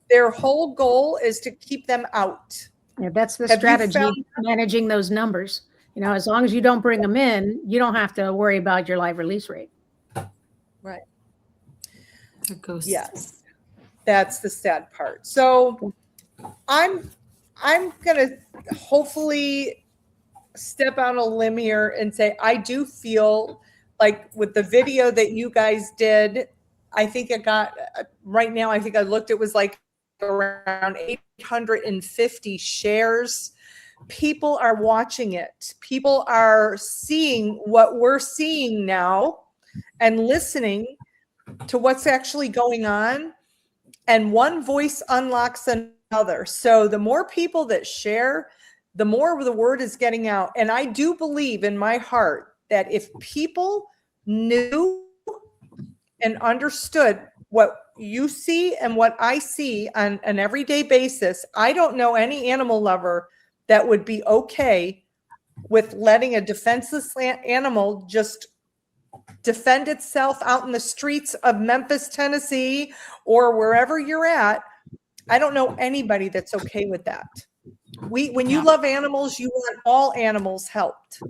Their whole goal is to keep them out. Yeah, that's the strategy, managing those numbers. You know, as long as you don't bring them in, you don't have to worry about your live release rate. Right. Yes. That's the sad part. So I'm going to hopefully step on a limb here and say, I do feel like with the video that you guys did, I think it got, right now, I think I looked, it was like around 850 shares. People are watching it. People are seeing what we're seeing now and listening to what's actually going on. And one voice unlocks another. So the more people that share, the more the word is getting out. And I do believe in my heart that if people knew and understood what you see and what I see on an everyday basis, I don't know any animal lover that would be okay with letting a defenseless animal just defend itself out in the streets of Memphis, Tennessee, or wherever you're at. I don't know anybody that's okay with that. When you love animals, you want all animals helped,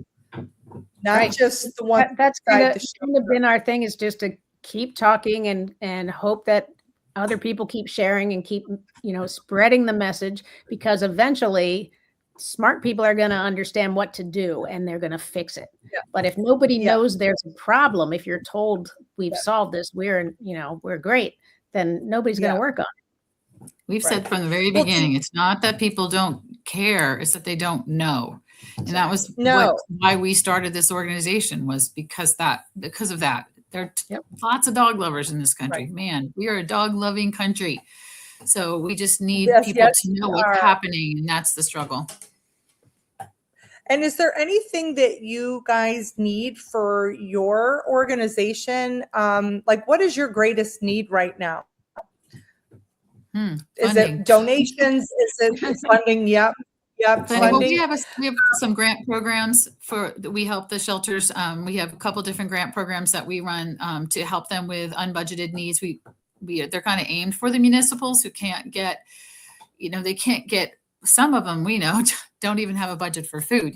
not just the one. That's kind of been our thing, is just to keep talking and hope that other people keep sharing and keep, you know, spreading the message, because eventually smart people are going to understand what to do and they're going to fix it. Yeah. But if nobody knows there's a problem, if you're told we've solved this, we're great, then nobody's going to work on it. We've said from the very beginning, it's not that people don't care, it's that they don't know. And that was why we started this organization, was because of that. There are lots of dog lovers in this country. Right. Man, we are a dog loving country. So we just need people to know what's happening. And that's the struggle. And is there anything that you guys need for your organization? Like, what is your greatest need right now? Is it donations? Is it funding? Yep. Well, we have some grant programs we help the shelters. We have a couple different grant programs that we run to help them with unbudgeted needs. They're kind of aimed for the municipals who can't get, they can't get, some of them, we know, don't even have a budget for food.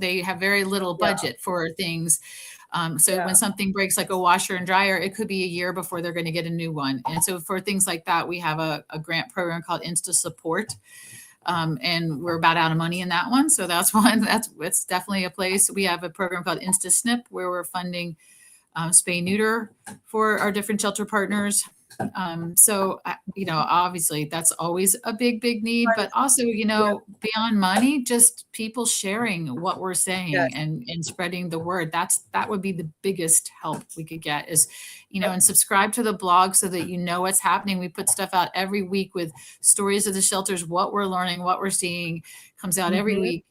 They have very little budget for things. When something breaks, like a washer and dryer, it could be a year before they're going to get a new one. And so for things like that, we have a grant program called Insta Support. And we're about out of money in that one. So that's one, it's definitely a place. We have a program called Insta Snip, where we're funding spay neuter for our different shelter partners. So, obviously that's always a big, big need, but also, beyond money, just people sharing what we're saying Yes. and spreading the word. That would be the biggest help we could get is, and subscribe to the blog so that you know what's happening. We put stuff out every week with stories of the shelters, what we're learning, what we're seeing comes out every week.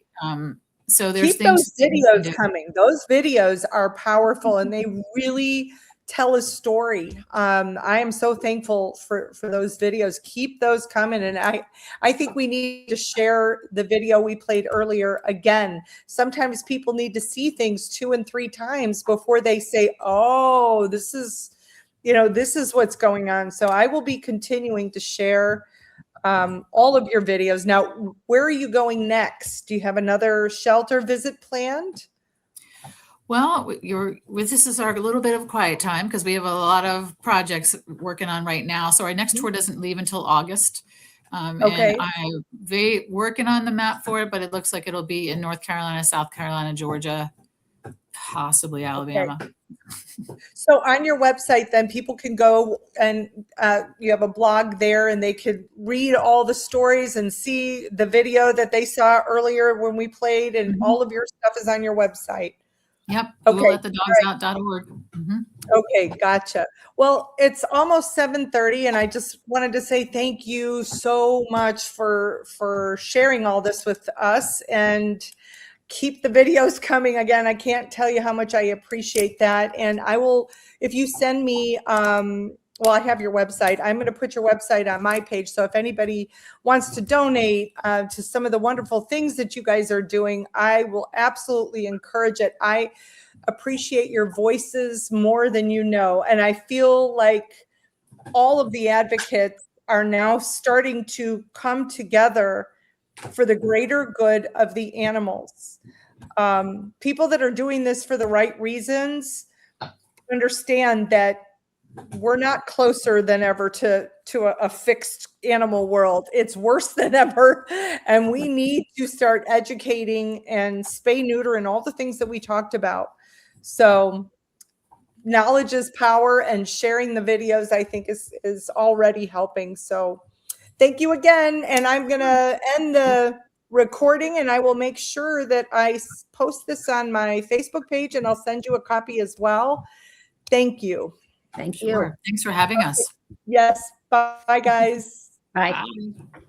So there's Keep those things we can do. videos coming. Those videos are powerful and they really tell a story. I am so thankful for those videos. Keep those coming. And I think we need to share the video we played earlier again. Sometimes people need to see things 2 and 3 times before they say, oh, this is what's going on. So I will be continuing to share all of your videos. Now, where are you going next? Do you have another shelter visit planned? Well, this is our little bit of quiet time because we have a lot of projects working on right now. So our next tour doesn't leave until August. Okay. And I'm working on the map for it, but it looks like it'll be in North Carolina, South Carolina, Georgia, possibly Alabama. Okay. So on your website, then people can go and you have a blog there and they could read all the stories and see the video that they saw earlier when we played, and all of your stuff is on your website. Yep. Okay. We'llLetTheDogsOut.org. Okay, gotcha. Well, it's almost 7:30, and I just wanted to say thank you so much for sharing all this with us, and keep the videos coming. Again, I can't tell you how much I appreciate that. And I will, if you send me, well, I have your website. I'm going to put your website on my page. So if anybody wants to donate to some of the wonderful things that you guys are doing, I will absolutely encourage it. I appreciate your voices more than you know. And I feel like all of the advocates are now starting to come together for the greater good of the animals. People that are doing this for the right reasons understand that we're not closer than ever to a fixed animal world. It's worse than ever. And we need to start educating and spay neuter and all the things that we talked about. So knowledge is power, and sharing the videos, I think, is already helping. So thank you again. And I'm going to end the recording, and I will make sure that I post this on my Facebook page, and I'll send you a copy as well. Thank you. Thank you. Sure. Thanks for having us. Yes. Bye, guys. Bye. Bye.